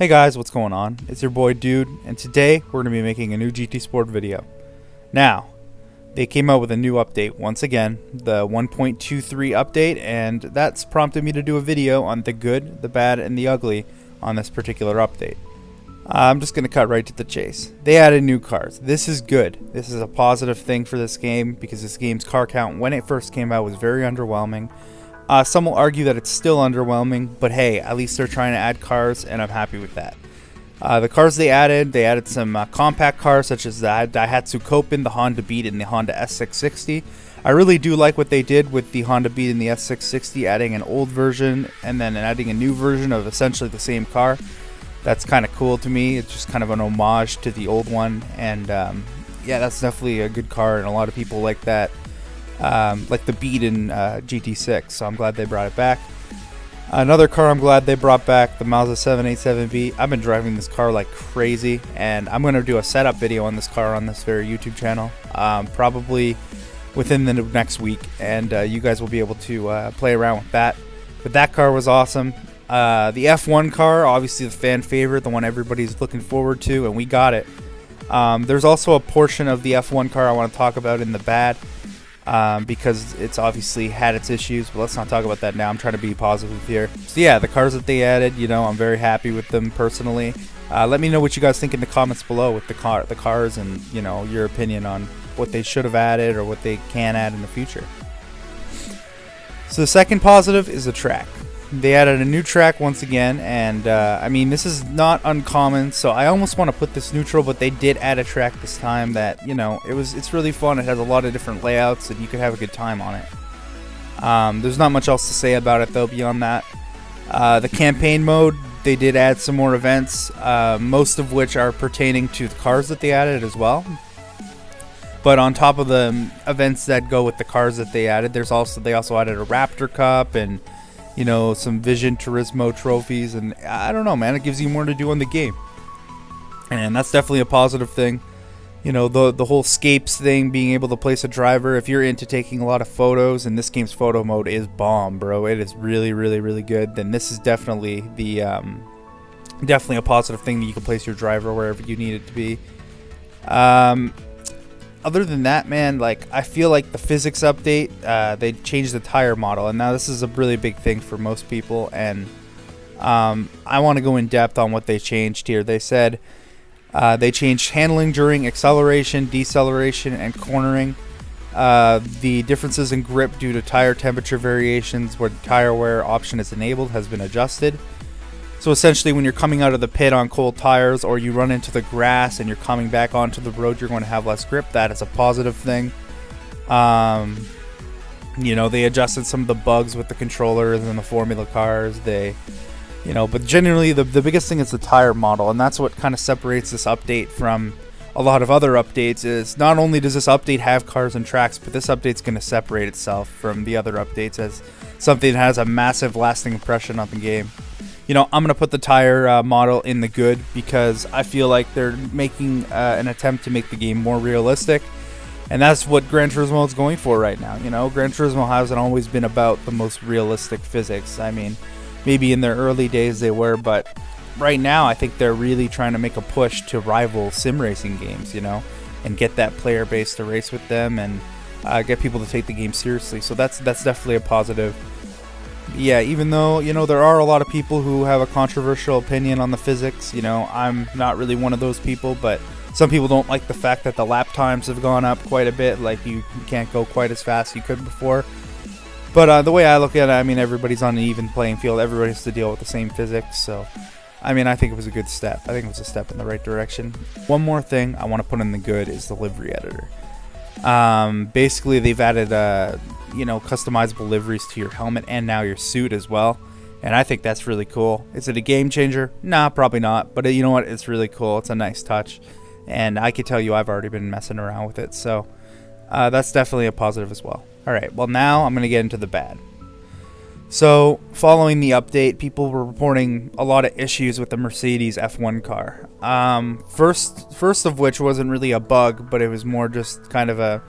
Hey guys, what's going on? It's your boy Dude, and today we're going to be making a new GT Sport video. Now, they came out with a new update once again, the 1.23 update, and that's prompted me to do a video on the good, the bad, and the ugly on this particular update. I'm just going to cut right to the chase. They added new cars. This is good. This is a positive thing for this game because this game's car count when it first came out was very underwhelming. Some will argue that it's still underwhelming, but hey, at least they're trying to add cars, and I'm happy with that. The cars they added some compact cars such as the Daihatsu Copen, the Honda Beat, and the Honda S660. I really do like what they did with the Honda Beat and the S660, adding an old version and then adding a new version of essentially the same car. That's kind of cool to me. It's just kind of an homage to the old one, and yeah, that's definitely a good car, and a lot of people like that. Like the Beat in GT6, so I'm glad they brought it back. Another car I'm glad they brought back, the Mazda 787B. I've been driving this car like crazy, and I'm going to do a setup video on this car on this very YouTube channel, probably within the next week, and you guys will be able to play around with that. But that car was awesome. The F1 car, obviously the fan favorite, the one everybody's looking forward to, and we got it. There's also a portion of the F1 car I want to talk about in the bad. Because it's obviously had its issues, but let's not talk about that now. I'm trying to be positive here. So yeah, the cars that they added, I'm very happy with them personally. Let me know what you guys think in the comments below with the cars, and your opinion on what they should have added or what they can add in the future. So the second positive is the track. They added a new track once again, and I mean, this is not uncommon, so I almost want to put this neutral, but they did add a track this time that, it's really fun. It has a lot of different layouts, and you could have a good time on it. There's not much else to say about it, though, beyond that. The campaign mode, they did add some more events, most of which are pertaining to the cars that they added as well. But on top of the events that go with the cars that they added, they also added a Raptor Cup and some Gran Turismo trophies, and I don't know, man, it gives you more to do on the game, and that's definitely a positive thing. The whole scapes thing, being able to place a driver. If you're into taking a lot of photos, and this game's photo mode is bomb, bro, it is really, really, really good, then this is definitely the definitely a positive thing that you can place your driver wherever you need it to be. Other than that, man, I feel like the physics update, they changed the tire model, and now this is a really big thing for most people, and I want to go in depth on what they changed here. They said they changed handling during acceleration, deceleration, and cornering. The differences in grip due to tire temperature variations where the tire wear option is enabled has been adjusted. So essentially, when you're coming out of the pit on cold tires, or you run into the grass and you're coming back onto the road, you're going to have less grip. That is a positive thing. They adjusted some of the bugs with the controllers and the Formula cars. But generally, the biggest thing is the tire model, and that's what kind of separates this update from a lot of other updates. Is not only does this update have cars and tracks, but this update's going to separate itself from the other updates as something that has a massive lasting impression on the game. I'm going to put the tire model in the good because I feel like they're making an attempt to make the game more realistic. And that's what Gran Turismo is going for right now. Gran Turismo hasn't always been about the most realistic physics. I mean, maybe in their early days they were, but right now I think they're really trying to make a push to rival sim racing games, and get that player base to race with them and get people to take the game seriously. So that's definitely a positive. Yeah, even though, there are a lot of people who have a controversial opinion on the physics, I'm not really one of those people, but some people don't like the fact that the lap times have gone up quite a bit, like you can't go quite as fast as you could before. But the way I look at it, I mean, everybody's on an even playing field, everybody has to deal with the same physics, so, I mean, I think it was a good step. I think it was a step in the right direction. One more thing I want to put in the good is the livery editor. Basically, they've added customizable liveries to your helmet and now your suit as well, and I think that's really cool. Is it a game changer? Nah, probably not, but you know what, it's really cool. It's a nice touch, and I can tell you I've already been messing around with it, so that's definitely a positive as well. Alright, well, now I'm going to get into the bad. So, following the update, people were reporting a lot of issues with the Mercedes F1 car. First of which wasn't really a bug, but it was more just kind of a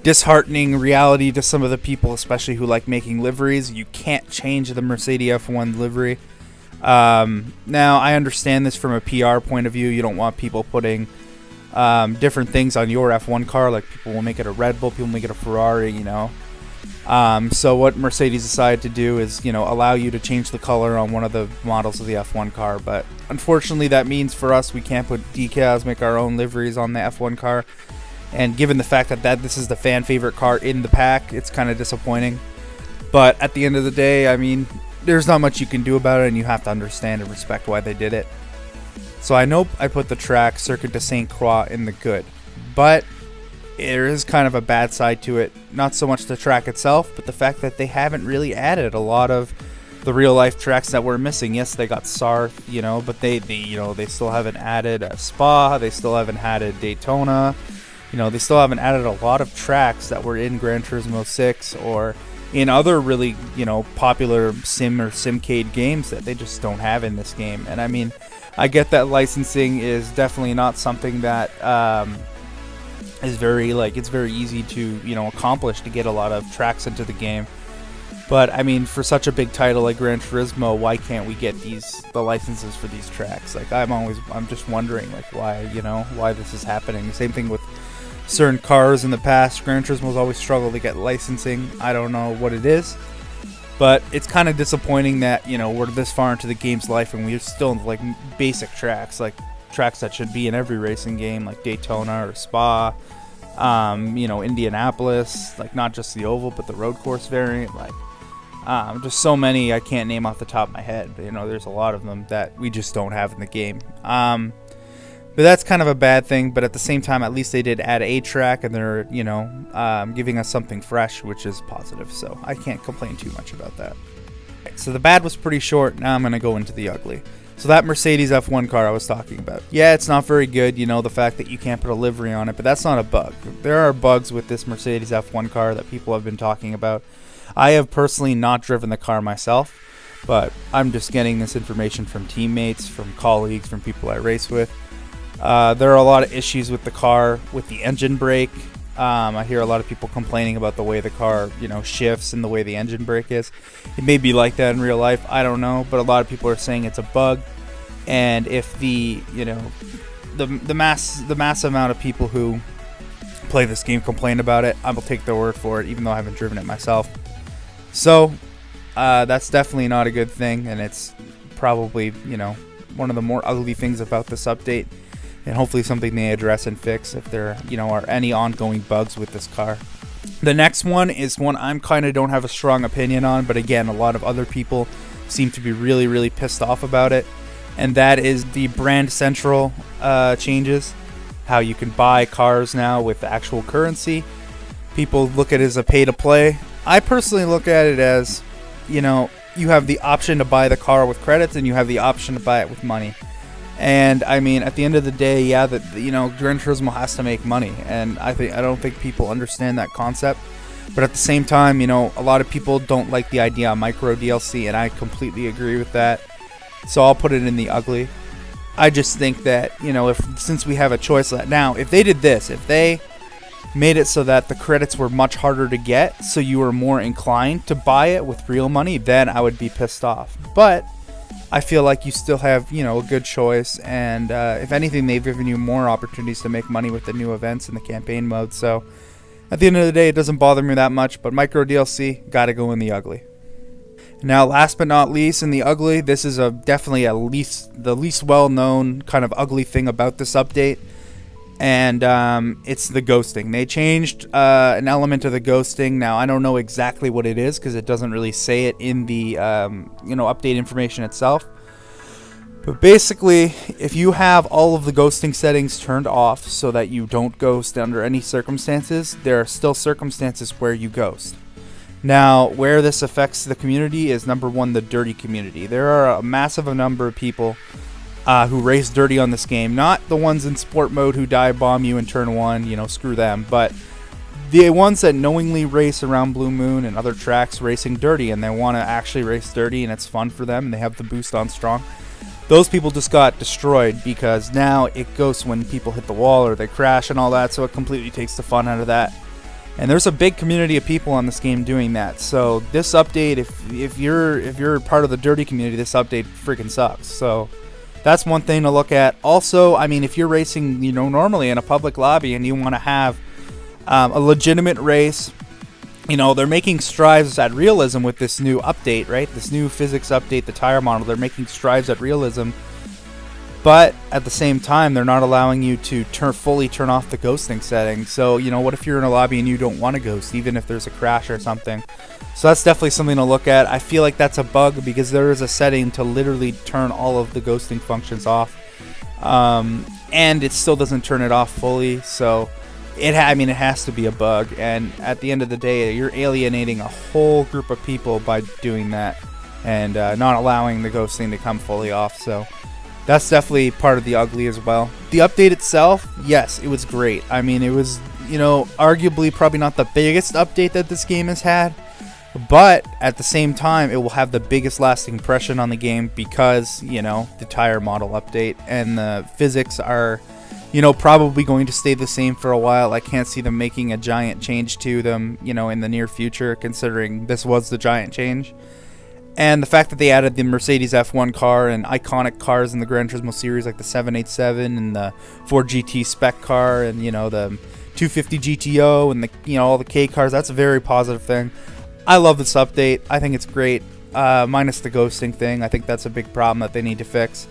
disheartening reality to some of the people, especially who like making liveries. You can't change the Mercedes F1 livery. Now, I understand this from a PR point of view. You don't want people putting different things on your F1 car. Like, people will make it a Red Bull, people make it a Ferrari, you know. So what Mercedes decided to do is, you know, allow you to change the color on one of the models of the F1 car. But unfortunately, that means for us, we can't put decals, make our own liveries on the F1 car. And given the fact that this is the fan favorite car in the pack, it's kind of disappointing. But at the end of the day, I mean, there's not much you can do about it, and you have to understand and respect why they did it. So I know I put the track Circuit de Saint Croix in the good, but there is kind of a bad side to it. Not so much the track itself, but the fact that they haven't really added a lot of the real life tracks that we're missing. Yes, they got Sarth, you know, but they still haven't added Spa. They still haven't added Daytona. You know, they still haven't added a lot of tracks that were in Gran Turismo 6 or in other really, you know, popular sim or simcade games that they just don't have in this game. And I mean, I get that licensing is definitely not something that is it's very easy to, you know, accomplish, to get a lot of tracks into the game. But I mean, for such a big title like Gran Turismo, why can't we get the licenses for these tracks? Like, I'm just wondering, like, why this is happening. Same thing with certain cars in the past. Gran Turismo's always struggled to get licensing. I don't know what it is, but it's kind of disappointing that, you know, we're this far into the game's life and we're still in, like, basic tracks, like tracks that should be in every racing game, like Daytona or Spa, you know, Indianapolis, like not just the oval but the road course variant, like just so many I can't name off the top of my head. You know, there's a lot of them that we just don't have in the game. But that's kind of a bad thing. But at the same time, at least they did add a track, and they're, you know, giving us something fresh, which is positive. So I can't complain too much about that. So the bad was pretty short. Now I'm going to go into the ugly. So that Mercedes F1 car I was talking about. Yeah, it's not very good, you know, the fact that you can't put a livery on it, but that's not a bug. There are bugs with this Mercedes F1 car that people have been talking about. I have personally not driven the car myself, but I'm just getting this information from teammates, from colleagues, from people I race with. There are a lot of issues with the car, with the engine brake. I hear a lot of people complaining about the way the car, you know, shifts and the way the engine brake is. It may be like that in real life, I don't know, but a lot of people are saying it's a bug. And if the, you know, the mass amount of people who play this game complain about it, I will take their word for it, even though I haven't driven it myself. So that's definitely not a good thing, and it's probably, you know, one of the more ugly things about this update. And hopefully something they address and fix if there, you know, are any ongoing bugs with this car. The next one is one I'm kind of don't have a strong opinion on, but again, a lot of other people seem to be really, really pissed off about it. And that is the brand central changes. How you can buy cars now with actual currency. People look at it as a pay-to-play. I personally look at it as, you know, you have the option to buy the car with credits and you have the option to buy it with money. And I mean, at the end of the day, yeah, that, you know, Gran Turismo has to make money, and I don't think people understand that concept. But at the same time, you know, a lot of people don't like the idea of micro DLC, and I completely agree with that. So I'll put it in the ugly. I just think that, you know, since we have a choice now, if they did this, if they made it so that the credits were much harder to get, so you were more inclined to buy it with real money, then I would be pissed off. But I feel like you still have, you know, a good choice, and if anything, they've given you more opportunities to make money with the new events and the campaign mode. So at the end of the day, it doesn't bother me that much, but micro DLC, gotta go in the ugly. Now, last but not least, in the ugly, this is definitely the least well-known kind of ugly thing about this update, and it's the ghosting. They changed an element of the ghosting. Now, I don't know exactly what it is because it doesn't really say it in the you know, update information itself. But basically, if you have all of the ghosting settings turned off so that you don't ghost under any circumstances, there are still circumstances where you ghost. Now, where this affects the community is, number one, the dirty community. There are a massive number of people who race dirty on this game. Not the ones in sport mode who dive bomb you in turn one, you know, screw them. But the ones that knowingly race around Blue Moon and other tracks racing dirty, and they want to actually race dirty and it's fun for them and they have the boost on strong. Those people just got destroyed because now it goes when people hit the wall or they crash and all that, so it completely takes the fun out of that. And there's a big community of people on this game doing that. So this update, if you're part of the dirty community, this update freaking sucks. So that's one thing to look at. Also, I mean, if you're racing, normally in a public lobby and you want to have a legitimate race, they're making strides at realism with this new update, right? This new physics update, the tire model. They're making strides at realism. But at the same time, they're not allowing you to fully turn off the ghosting setting. So, what if you're in a lobby and you don't want to ghost, even if there's a crash or something? So that's definitely something to look at. I feel like that's a bug because there is a setting to literally turn all of the ghosting functions off. And it still doesn't turn it off fully. So, it has to be a bug. And at the end of the day, you're alienating a whole group of people by doing that and not allowing the ghosting to come fully off. So that's definitely part of the ugly as well. The update itself, yes, it was great. I mean, it was, arguably probably not the biggest update that this game has had, but at the same time, it will have the biggest lasting impression on the game because, the tire model update and the physics are, probably going to stay the same for a while. I can't see them making a giant change to them, in the near future, considering this was the giant change. And the fact that they added the Mercedes F1 car and iconic cars in the Gran Turismo series like the 787 and the Ford GT spec car and, the 250 GTO and the, all the K cars, that's a very positive thing. I love this update. I think it's great. Minus the ghosting thing. I think that's a big problem that they need to fix.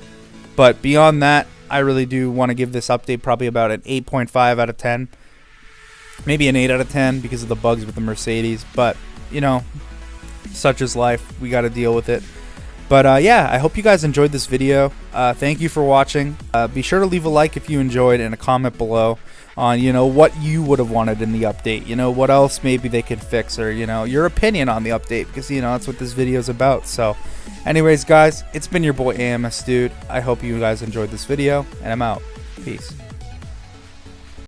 But beyond that, I really do want to give this update probably about an 8.5 out of 10. Maybe an 8 out of 10 because of the bugs with the Mercedes. But, such is life. We got to deal with it. But yeah, I hope you guys enjoyed this video. Thank you for watching. Be sure to leave a like if you enjoyed and a comment below on what you would have wanted in the update. What else maybe they could fix, or your opinion on the update, because that's what this video is about. So anyways, guys, it's been your boy AMS Dude. I hope you guys enjoyed this video, and I'm out. Peace.